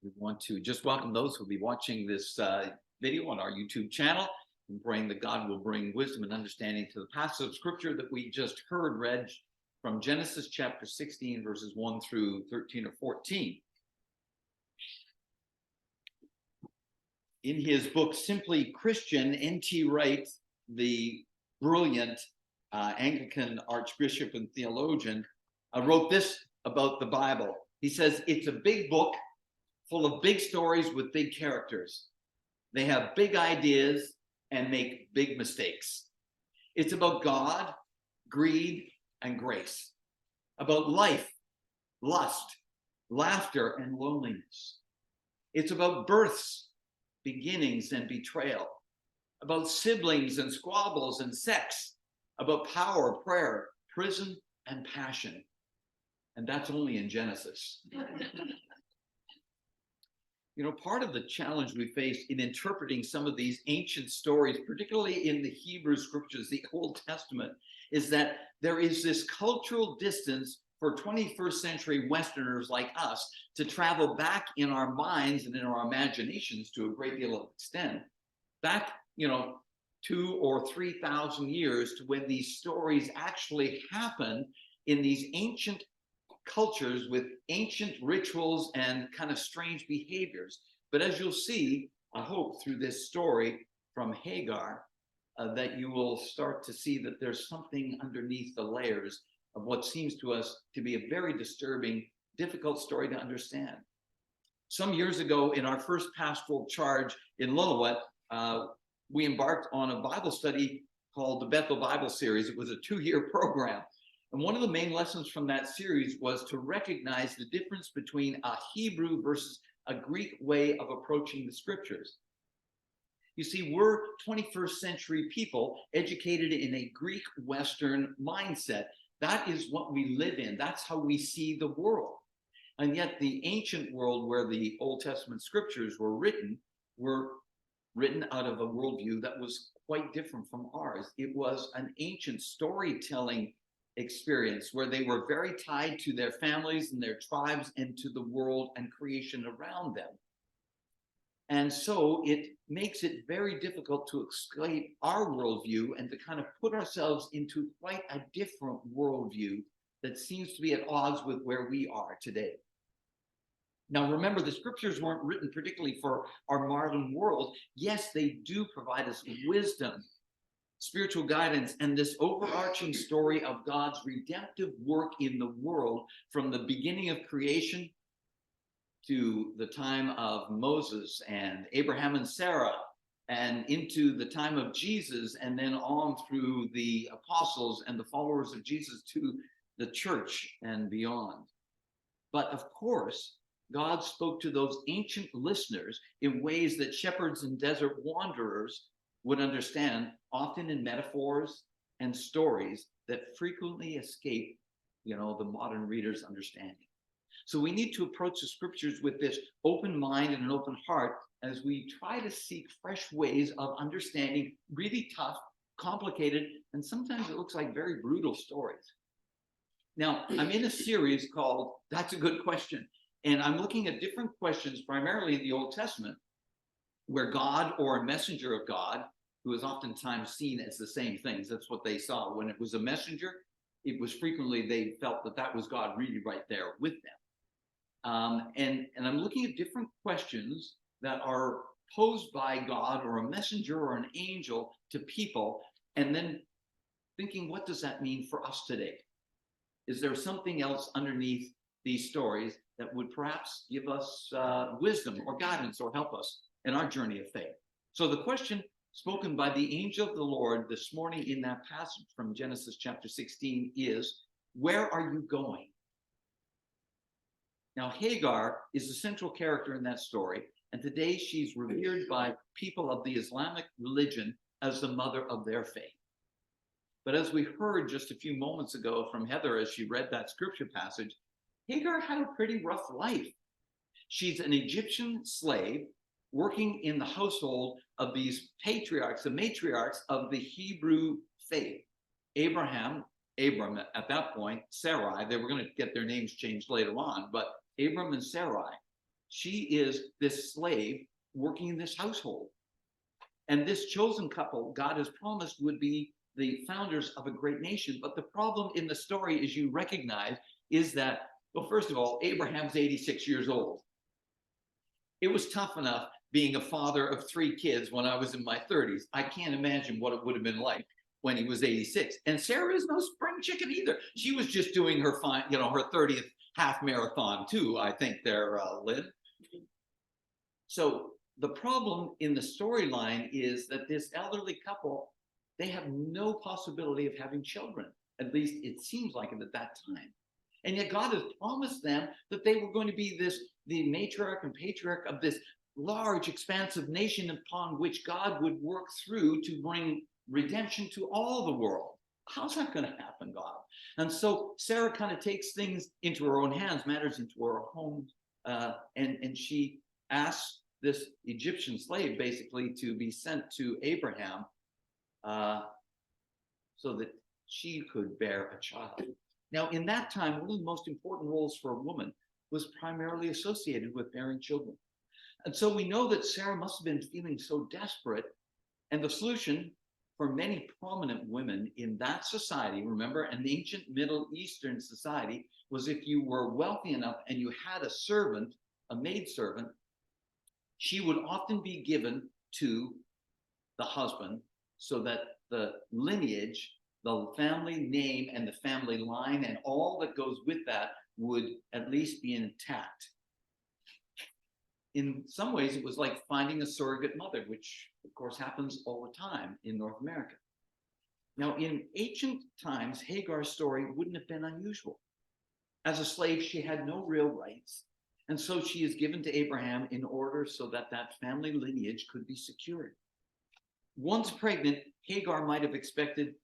We want to just welcome those who will be watching this video on our YouTube channel and praying that God will bring wisdom and understanding to the passage of scripture that we just heard read from Genesis chapter 16, verses 1 through 13 or 14. In his book, Simply Christian, N.T. Wright, the brilliant Anglican archbishop and theologian, wrote this about the Bible. He says, it's a big book full of big stories with big characters. They have big ideas and make big mistakes. It's about God, greed, and grace. About life, lust, laughter, and loneliness. It's about births, beginnings, and betrayal. About siblings and squabbles and sex. About power, prayer, prison, and passion. And that's only in Genesis. You know, part of the challenge we face in interpreting some of these ancient stories, particularly in the Hebrew scriptures, the Old Testament, is that there is this cultural distance for 21st century Westerners like us to travel back in our minds and in our imaginations to a great deal of extent, back, 2,000 or 3,000 years to when these stories actually happen in these ancient cultures with ancient rituals and kind of strange behaviors. But as you'll see, I hope through this story from Hagar, that you will start to see that there's something underneath the layers of what seems to us to be a very disturbing, difficult story to understand. Some years ago, in our first pastoral charge in Lillooet, we embarked on a Bible study called the Bethel Bible Series. It was a 2-year program. And one of the main lessons from that series was to recognize the difference between a Hebrew versus a Greek way of approaching the scriptures. You see, we're 21st century people educated in a Greek Western mindset. That is what we live in. That's how we see the world. And yet the ancient world where the Old Testament scriptures were written out of a worldview that was quite different from ours. It was an ancient storytelling experience where they were very tied to their families and their tribes and to the world and creation around them. And so it makes it very difficult to escape our worldview and to kind of put ourselves into quite a different worldview that seems to be at odds with where we are today. Now, remember, the scriptures weren't written particularly for our modern world. Yes, they do provide us wisdom, spiritual guidance, and this overarching story of God's redemptive work in the world from the beginning of creation to the time of Moses and Abraham and Sarah and into the time of Jesus, and then on through the apostles and the followers of Jesus to the church and beyond. But of course, God spoke to those ancient listeners in ways that shepherds and desert wanderers would understand, often in metaphors and stories that frequently escape, the modern reader's understanding. So we need to approach the scriptures with this open mind and an open heart as we try to seek fresh ways of understanding really tough, complicated, and sometimes it looks like very brutal stories. Now, I'm in a series called That's a Good Question, and I'm looking at different questions, primarily in the Old Testament, where God or a messenger of God, who is oftentimes seen as the same things, that's what they saw. When it was a messenger, it was frequently they felt that was God really right there with them. And I'm looking at different questions that are posed by God or a messenger or an angel to people, and then thinking, what does that mean for us today? Is there something else underneath these stories that would perhaps give us wisdom or guidance or help us in our journey of faith? So the question spoken by the angel of the Lord this morning in that passage from Genesis chapter 16 is, where are you going? Now, Hagar is the central character in that story, and today she's revered by people of the Islamic religion as the mother of their faith. But as we heard just a few moments ago from Heather as she read that scripture passage, Hagar had a pretty rough life. She's an Egyptian slave working in the household of these patriarchs, the matriarchs of the Hebrew faith. Abram at that point, Sarai, they were going to get their names changed later on, but Abram and Sarai. she is this slave working in this household. And this chosen couple, God has promised, would be the founders of a great nation. But the problem in the story, as you recognize, is that, well, first of all, Abraham's 86 years old. It was tough enough being a father of 3 kids when I was in my 30s. I can't imagine what it would have been like when he was 86. And Sarah is no spring chicken either. She was just doing her her 30th half marathon too, I think there, Lynn. So the problem in the storyline is that this elderly couple, they have no possibility of having children. At least it seems like it at that time. And yet God has promised them that they were going to be the matriarch and patriarch of this large, expansive nation upon which God would work through to bring redemption to all the world. How's that going to happen, God? And so Sarah kind of takes things into her own hands, matters into her home, and she asks this Egyptian slave basically to be sent to Abraham so that she could bear a child. Now, in that time, one of the most important roles for a woman was primarily associated with bearing children. And so we know that Sarah must have been feeling so desperate. And the solution for many prominent women in that society, remember, an ancient Middle Eastern society, was if you were wealthy enough and you had a servant, a maidservant, she would often be given to the husband so that the lineage, the family name and the family line and all that goes with that would at least be intact. In some ways, it was like finding a surrogate mother, which of course happens all the time in North America. Now, in ancient times, Hagar's story wouldn't have been unusual. As a slave, she had no real rights. And so she is given to Abraham in order so that that family lineage could be secured. Once pregnant, Hagar might have expected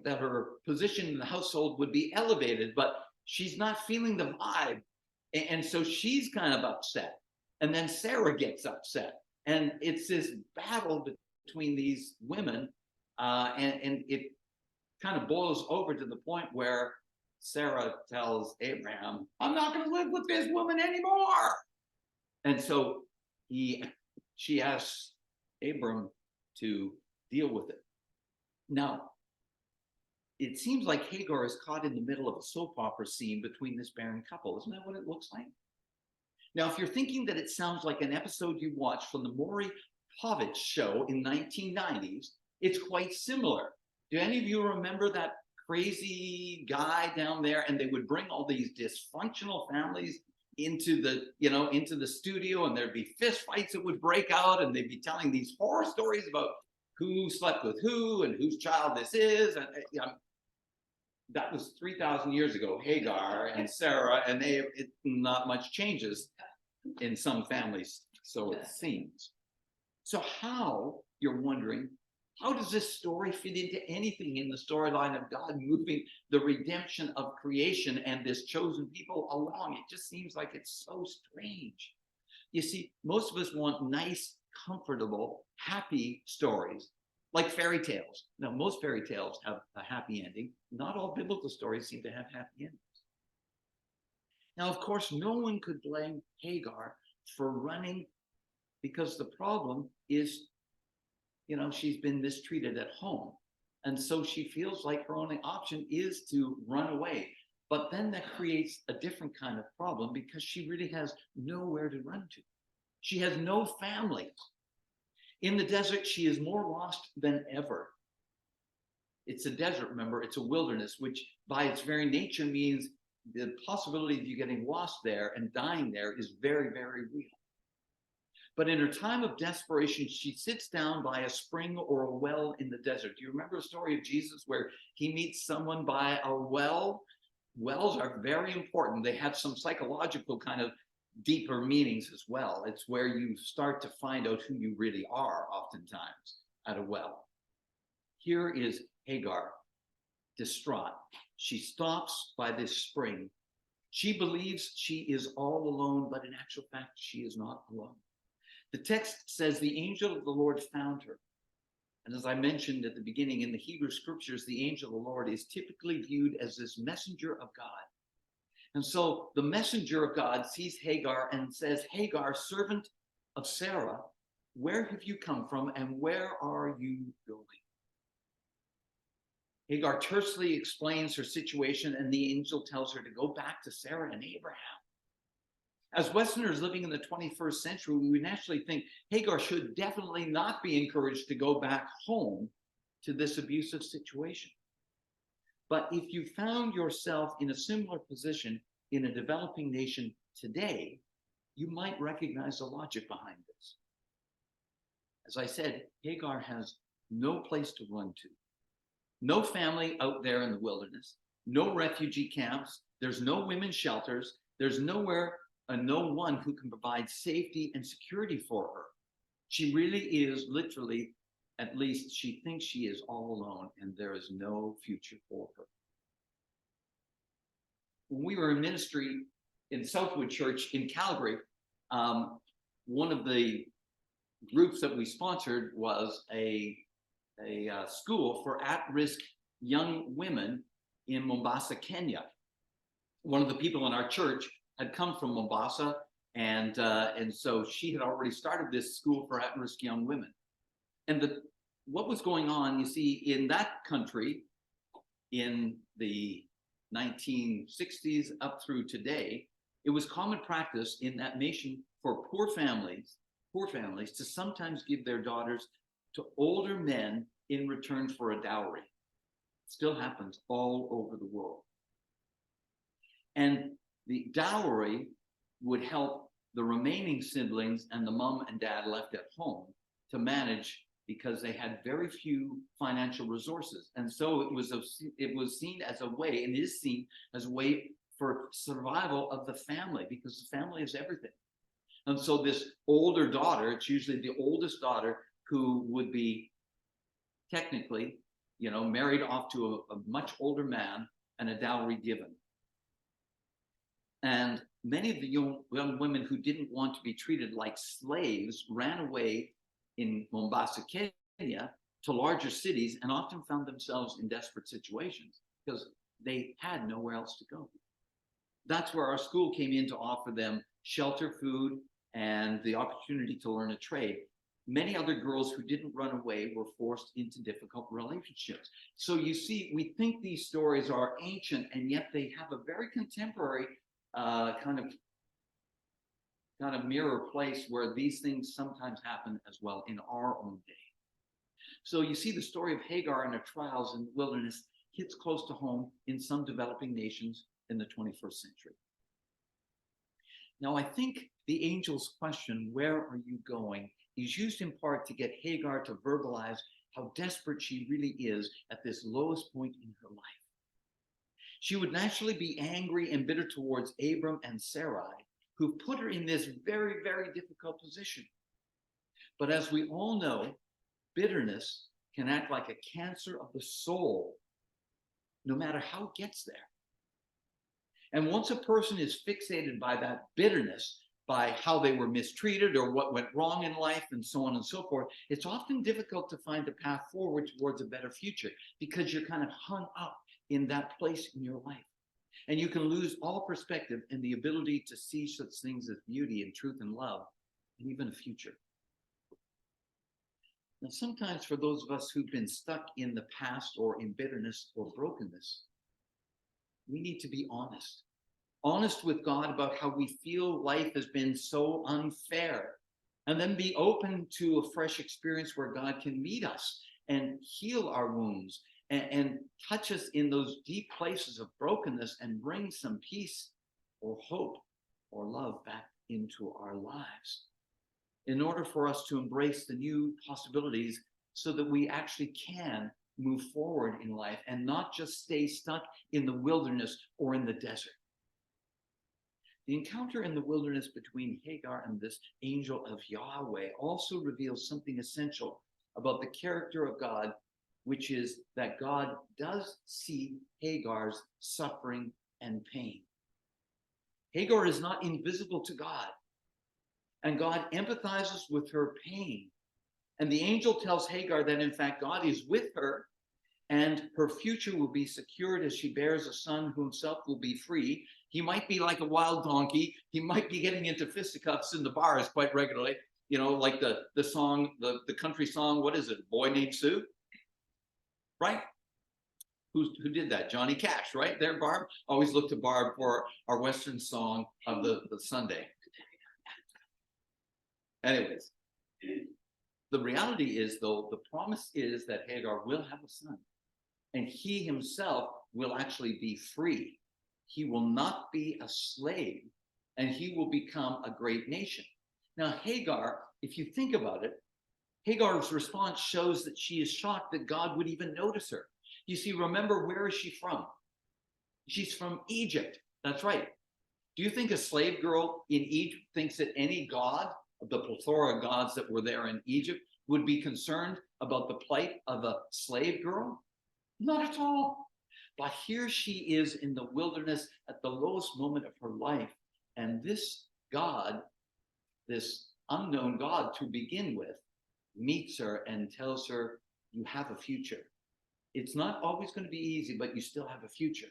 that her position in the household would be elevated, but she's not feeling the vibe. And so she's kind of upset. And then Sarah gets upset. And it's this battle between these women. And it kind of boils over to the point where Sarah tells Abraham, I'm not going to live with this woman anymore. And so she asks Abram to deal with it. Now, it seems like Hagar is caught in the middle of a soap opera scene between this barren couple. Isn't that what it looks like? Now, if you're thinking that it sounds like an episode you watched from the Maury Povich show in 1990s, it's quite similar. Do any of you remember that crazy guy down there? And they would bring all these dysfunctional families into the studio, and there'd be fist fights that would break out, and they'd be telling these horror stories about who slept with who and whose child this is. And that was 3,000 years ago. Hagar and Sarah, and not much changes in some families, so it seems. So how, you're wondering, how does this story fit into anything in the storyline of God moving the redemption of creation and this chosen people along? It just seems like it's so strange. You see, most of us want nice, comfortable, happy stories, like fairy tales. Now, most fairy tales have a happy ending. Not all biblical stories seem to have happy endings. Now, of course, no one could blame Hagar for running, because the problem is, she's been mistreated at home. And so she feels like her only option is to run away. But then that creates a different kind of problem, because she really has nowhere to run to. She has no family. In the desert, she is more lost than ever. It's a desert, remember, it's a wilderness, which by its very nature means the possibility of you getting lost there and dying there is very, very real. But in her time of desperation, she sits down by a spring or a well in the desert. Do you remember the story of Jesus where he meets someone by a well? Wells are very important. They have some psychological kind of deeper meanings as well. It's where you start to find out who you really are, oftentimes, at a well. Here is Hagar, distraught. She stops by this spring. She believes she is all alone, but in actual fact, she is not alone. The text says the angel of the Lord found her. And as I mentioned at the beginning, in the Hebrew scriptures, the angel of the Lord is typically viewed as this messenger of God. And so the messenger of God sees Hagar and says, Hagar, servant of Sarah, where have you come from and where are you going? Hagar tersely explains her situation, and the angel tells her to go back to Sarah and Abraham. As Westerners living in the 21st century, we would naturally think Hagar should definitely not be encouraged to go back home to this abusive situation. But if you found yourself in a similar position in a developing nation today, you might recognize the logic behind this. As I said, Hagar has no place to run to, no family out there in the wilderness, no refugee camps, there's no women's shelters, there's nowhere and no one who can provide safety and security for her. She really is literally, at least she thinks she is all alone and there is no future for her. When we were in ministry in Southwood Church in Calgary, one of the groups that we sponsored was a school for at-risk young women in Mombasa, Kenya. One of the people in our church had come from Mombasa, and so she had already started this school for at-risk young women. And what was going on, you see, in that country in the 1960s up through today, it was common practice in that nation for poor families to sometimes give their daughters to older men in return for a dowry. It still happens all over the world. And the dowry would help the remaining siblings and the mom and dad left at home to manage, because they had very few financial resources. And so it was seen as a way, and is seen as a way for survival of the family, because the family is everything. And so this older daughter, it's usually the oldest daughter, who would be technically, married off to a much older man and a dowry given. And many of the young women who didn't want to be treated like slaves ran away in Mombasa, Kenya, to larger cities, and often found themselves in desperate situations because they had nowhere else to go. That's where our school came in to offer them shelter, food, and the opportunity to learn a trade. Many other girls who didn't run away were forced into difficult relationships. So you see, we think these stories are ancient, and yet they have a very contemporary kind of mirror place where these things sometimes happen as well in our own day. So you see, the story of Hagar and her trials in the wilderness hits close to home in some developing nations in the 21st century. Now, I think the angel's question, where are you going, is used in part to get Hagar to verbalize how desperate she really is at this lowest point in her life. She would naturally be angry and bitter towards Abram and Sarai, who put her in this very, very difficult position. But as we all know, bitterness can act like a cancer of the soul, no matter how it gets there. And once a person is fixated by that bitterness, by how they were mistreated or what went wrong in life and so on and so forth, it's often difficult to find a path forward towards a better future, because you're kind of hung up in that place in your life. And you can lose all perspective and the ability to see such things as beauty and truth and love, and even a future. Now, sometimes for those of us who've been stuck in the past or in bitterness or brokenness, we need to be honest with God about how we feel life has been so unfair, and then be open to a fresh experience where God can meet us and heal our wounds and touch us in those deep places of brokenness and bring some peace or hope or love back into our lives, in order for us to embrace the new possibilities so that we actually can move forward in life and not just stay stuck in the wilderness or in the desert. The encounter in the wilderness between Hagar and this angel of Yahweh also reveals something essential about the character of God, which is that God does see Hagar's suffering and pain. Hagar is not invisible to God, and God empathizes with her pain. And the angel tells Hagar that, in fact, God is with her, and her future will be secured as she bears a son who himself will be free. He might be like a wild donkey. He might be getting into fisticuffs in the bars quite regularly. You know, like the song, the country song, what is it? Boy Named Sue, right? Who did that? Johnny Cash, right? There, Barb. Always look to Barb for our Western song of the Sunday. Anyways, the reality is, though, the promise is that Hagar will have a son, and he himself will actually be free. He will not be a slave, and he will become a great nation. Now, Hagar, if you think about it, Hagar's response shows that she is shocked that God would even notice her. You see, remember, where is she from? She's from Egypt. That's right. Do you think a slave girl in Egypt thinks that any god of the plethora of gods that were there in Egypt would be concerned about the plight of a slave girl? Not at all. But here she is in the wilderness at the lowest moment of her life. And this God, this unknown God to begin with, meets her and tells her, you have a future. It's not always going to be easy, but you still have a future.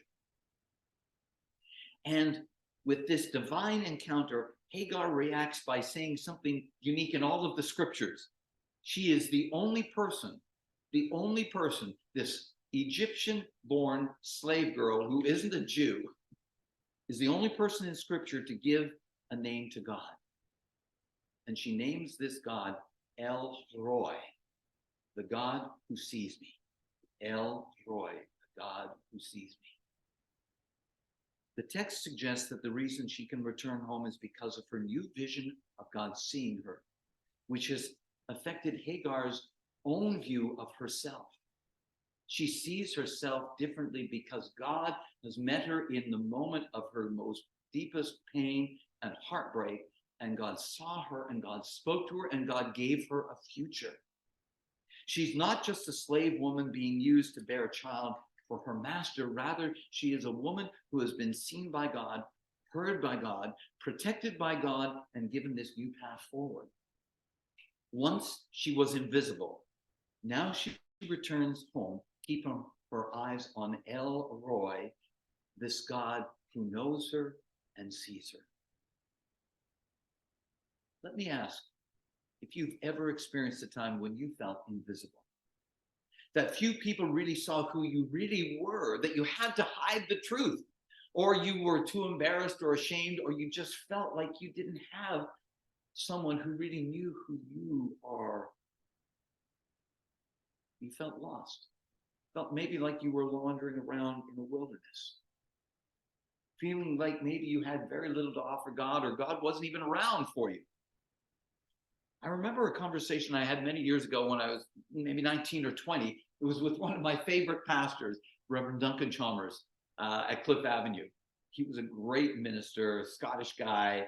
And with this divine encounter, Hagar reacts by saying something unique in all of the scriptures. She is the only person, this Egyptian-born slave girl who isn't a Jew, is the only person in scripture to give a name to God. And she names this God El Roi, the God who sees me. El Roi, the God who sees me. The text suggests that the reason she can return home is because of her new vision of God seeing her, which has affected Hagar's own view of herself. She sees herself differently because God has met her in the moment of her most deepest pain and heartbreak, and God saw her, and God spoke to her, and God gave her a future. She's not just a slave woman being used to bear a child for her master. Rather, she is a woman who has been seen by God, heard by God, protected by God, and given this new path forward. Once she was invisible. Now she returns home, keeping her eyes on El Roi, this God who knows her and sees her. Let me ask if you've ever experienced a time when you felt invisible, that few people really saw who you really were, that you had to hide the truth, or you were too embarrassed or ashamed, or you just felt like you didn't have someone who really knew who you are. You felt lost, felt maybe like you were wandering around in the wilderness, feeling like maybe you had very little to offer God, or God wasn't even around for you. I remember a conversation I had many years ago when I was maybe 19 or 20. It was with one of my favorite pastors, Reverend Duncan Chalmers, at Cliff Avenue. He was a great minister, Scottish guy.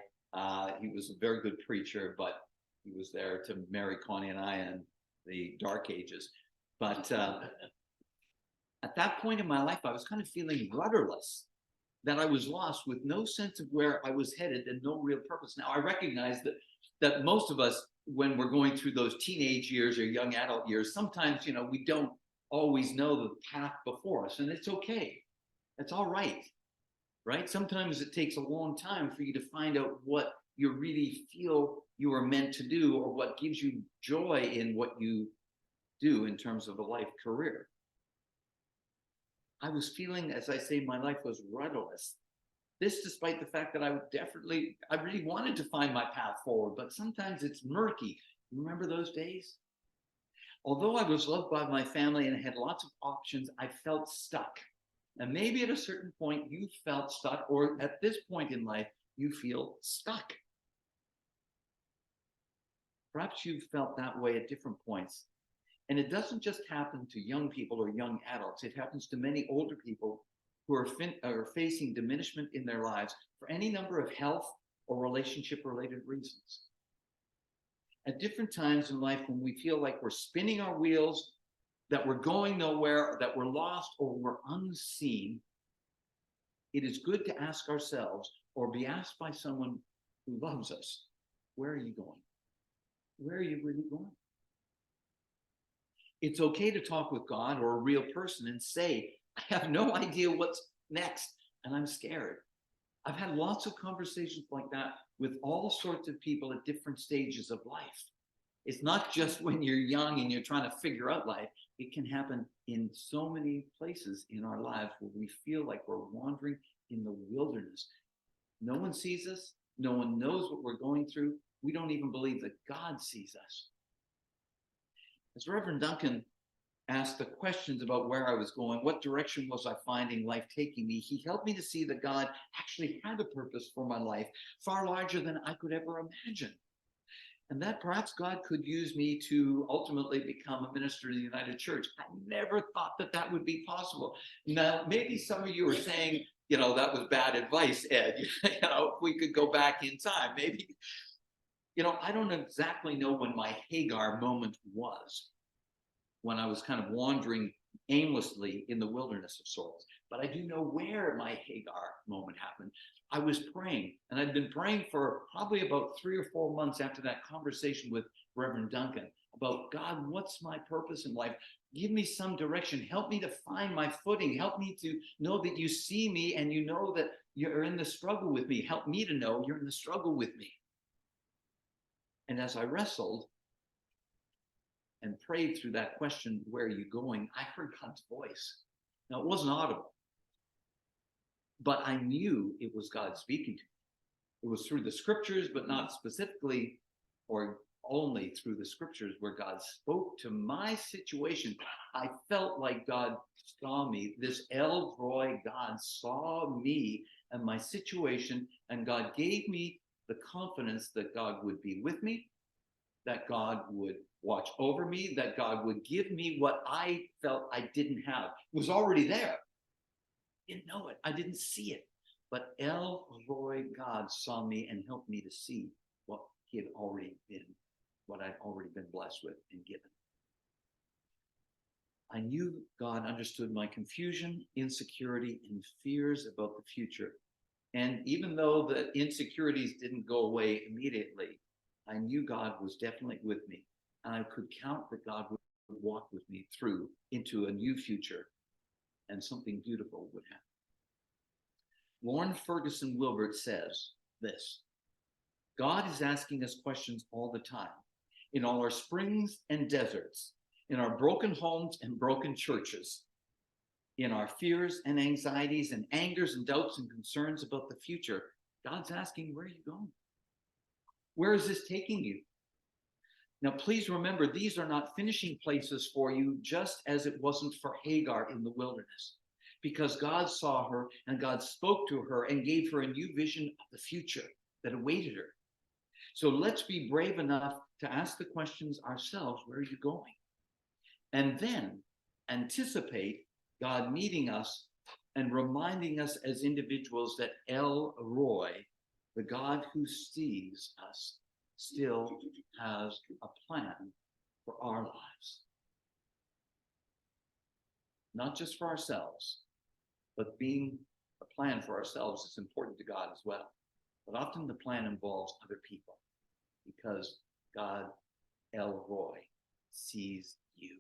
He was a very good preacher, but he was there to marry Connie and I in the dark ages. But at that point in my life, I was kind of feeling rudderless, that I was lost with no sense of where I was headed and no real purpose. Now, I recognize that most of us, when we're going through those teenage years or young adult years, sometimes, we don't always know the path before us, and it's okay. That's all right, right? Sometimes it takes a long time for you to find out what you really feel you are meant to do, or what gives you joy in what you do in terms of a life career. I was feeling, as I say, my life was rudderless. This despite the fact that I really wanted to find my path forward, but sometimes it's murky. Remember those days? Although I was loved by my family and had lots of options, I felt stuck. And maybe at a certain point you felt stuck, or at this point in life, you feel stuck. Perhaps you've felt that way at different points. And it doesn't just happen to young people or young adults. It happens to many older people who are facing diminishment in their lives for any number of health or relationship-related reasons. At different times in life, when we feel like we're spinning our wheels, that we're going nowhere, that we're lost, or we're unseen, it is good to ask ourselves, or be asked by someone who loves us, where are you going? Where are you really going? It's okay to talk with God or a real person and say, I have no idea what's next, and I'm scared. I've had lots of conversations like that with all sorts of people at different stages of life. It's not just when you're young and you're trying to figure out life. It can happen in so many places in our lives where we feel like we're wandering in the wilderness. No one sees us. No one knows what we're going through. We don't even believe that God sees us. As Reverend Duncan asked the questions about where I was going, what direction was I finding life taking me, he helped me to see that God actually had a purpose for my life far larger than I could ever imagine. And that perhaps God could use me to ultimately become a minister in the United Church. I never thought that that would be possible. Now, maybe some of you are saying, that was bad advice, Ed. If we could go back in time, maybe. I don't exactly know when my Hagar moment was, when I was kind of wandering aimlessly in the wilderness of sorts. But I do know where my Hagar moment happened. I was praying, and I'd been praying for probably about 3 or 4 months after that conversation with Reverend Duncan about, God, what's my purpose in life? Give me some direction. Help me to find my footing. Help me to know that you see me and you know that you're in the struggle with me. Help me to know you're in the struggle with me. And as I wrestled and prayed through that question, where are you going? I heard God's voice. Now, it wasn't audible, but I knew it was God speaking to me. It was through the scriptures, but not specifically or only through the scriptures where God spoke to my situation. I felt like God saw me. This El Roy, God saw me and my situation, and God gave me the confidence that God would be with me, that God would watch over me, that God would give me what I felt I didn't have. It was already there. I didn't know it. I didn't see it. But El Roy, God saw me and helped me to see what he had already been, what I'd already been blessed with and given. I knew God understood my confusion, insecurity, and fears about the future. And even though the insecurities didn't go away immediately, I knew God was definitely with me. And I could count that God would walk with me through into a new future, and something beautiful would happen. Lauren Ferguson Wilbert says this: God is asking us questions all the time, in all our springs and deserts, in our broken homes and broken churches, in our fears and anxieties and angers and doubts and concerns about the future. God's asking, where are you going? Where is this taking you? Now, please remember, these are not finishing places for you, just as it wasn't for Hagar in the wilderness, because God saw her and God spoke to her and gave her a new vision of the future that awaited her. So let's be brave enough to ask the questions ourselves, where are you going? And then anticipate God meeting us and reminding us as individuals that El Roy, the God who sees us, still has a plan for our lives. Not just for ourselves, but being a plan for ourselves is important to God as well. But often the plan involves other people, because God, El Roy, sees you.